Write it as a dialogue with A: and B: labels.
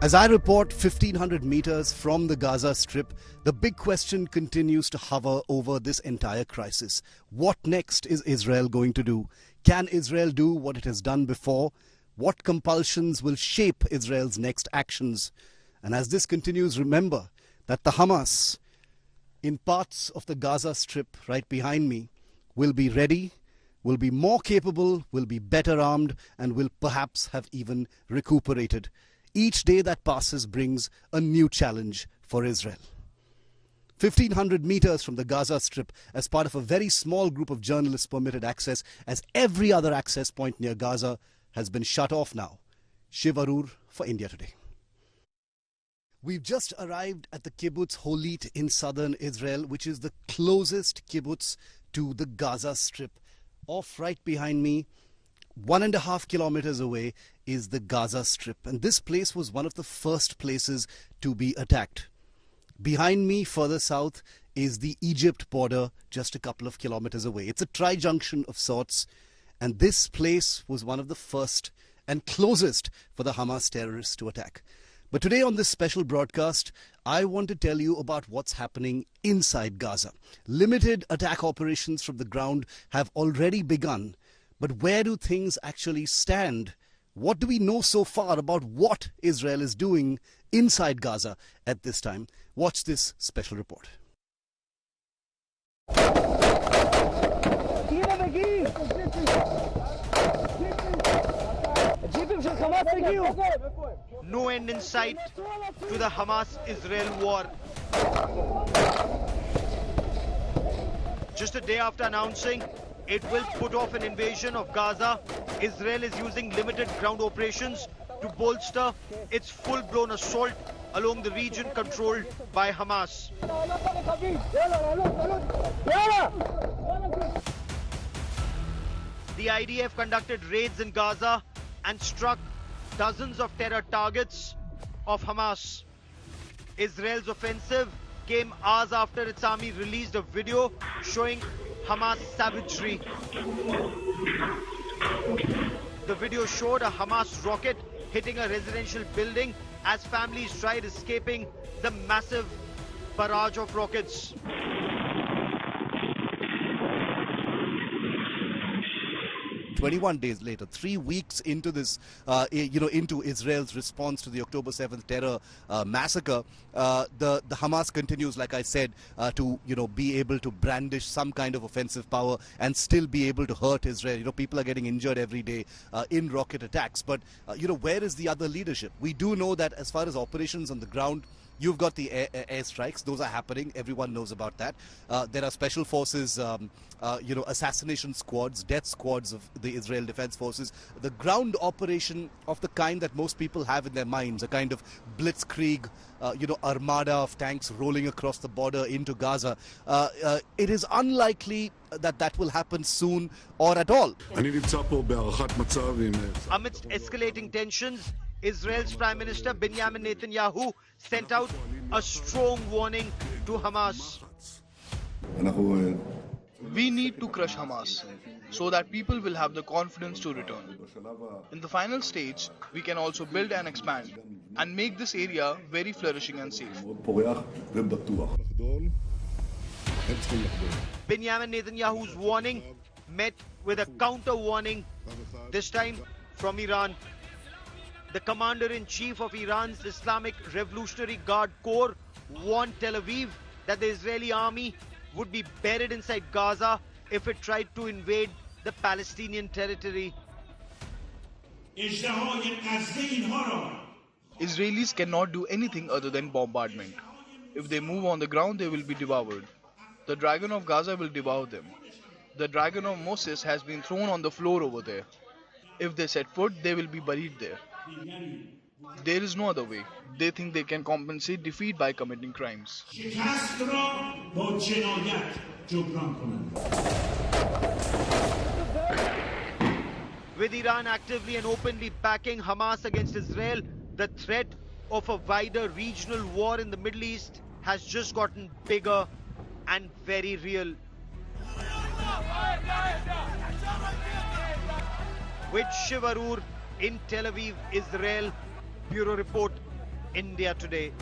A: As I report 1,500 meters from the Gaza Strip, the big question continues to hover over this entire crisis. What next is Israel going to do? Can Israel do what it has done before? What compulsions will shape Israel's next actions? And as this continues, remember that the Hamas in parts of the Gaza Strip right behind me will be ready, will be more capable, will be better armed, and will perhaps have even recuperated. Each day that passes brings a new challenge for Israel. 1,500 meters from the Gaza Strip, as part of a very small group of journalists permitted access, as every other access point near Gaza has been shut off now. Shiv Arur for India Today. We've just arrived at the kibbutz Holit in southern Israel, which is the closest kibbutz to the Gaza Strip. Off right behind me, 1.5 kilometers away, is the Gaza Strip. And this place was one of the first places to be attacked. Behind me, further south, is the Egypt border, just a couple of kilometers away. It's a tri-junction of sorts. And this place was one of the first and closest for the Hamas terrorists to attack. But today on this special broadcast, I want to tell you about what's happening inside Gaza. Limited attack operations from the ground have already begun. But where do things actually stand? What do we know so far about what Israel is doing inside Gaza at this time? Watch this special report.
B: No end in sight to the Hamas-Israel war. Just a day after announcing it will put off an invasion of Gaza, Israel is using limited ground operations to bolster its full-blown assault along the region controlled by Hamas. The IDF conducted raids in Gaza and struck dozens of terror targets of Hamas. Israel's offensive came hours after its army released a video showing Hamas savagery. The video showed a Hamas rocket hitting a residential building as families tried escaping the massive barrage of rockets.
A: 21 days later, 3 weeks into this, into Israel's response to the October 7th terror massacre, the Hamas continues, like I said, to be able to brandish some kind of offensive power and still be able to hurt Israel. People are getting injured every day in rocket attacks. But where is the other leadership? We do know that as far as operations on the ground, you've got the airstrikes. Those are happening. Everyone knows about that. There are special forces, assassination squads, death squads of the Israel Defense Forces. The ground operation of the kind that most people have in their minds, a kind of blitzkrieg, armada of tanks rolling across the border into Gaza. It is unlikely that will happen soon or at all.
B: Amidst escalating tensions, Israel's Prime Minister Benjamin Netanyahu sent out a strong warning to Hamas.
C: We need to crush Hamas so that people will have the confidence to return. In the final stage, we can also build and expand and make this area very flourishing and safe.
B: Benjamin Netanyahu's warning met with a counter warning, this time from Iran. The commander-in-chief of Iran's Islamic Revolutionary Guard Corps warned Tel Aviv that the Israeli army would be buried inside Gaza if it tried to invade the Palestinian territory.
C: Israelis cannot do anything other than bombardment. If they move on the ground, they will be devoured. The dragon of Gaza will devour them. The dragon of Moses has been thrown on the floor over there. If they set foot, they will be buried there. There is no other way. They think they can compensate defeat by committing crimes.
B: With Iran actively and openly backing Hamas against Israel, the threat of a wider regional war in the Middle East has just gotten bigger and very real. With Shiv Arur in Tel Aviv, Israel, Bureau Report. India Today.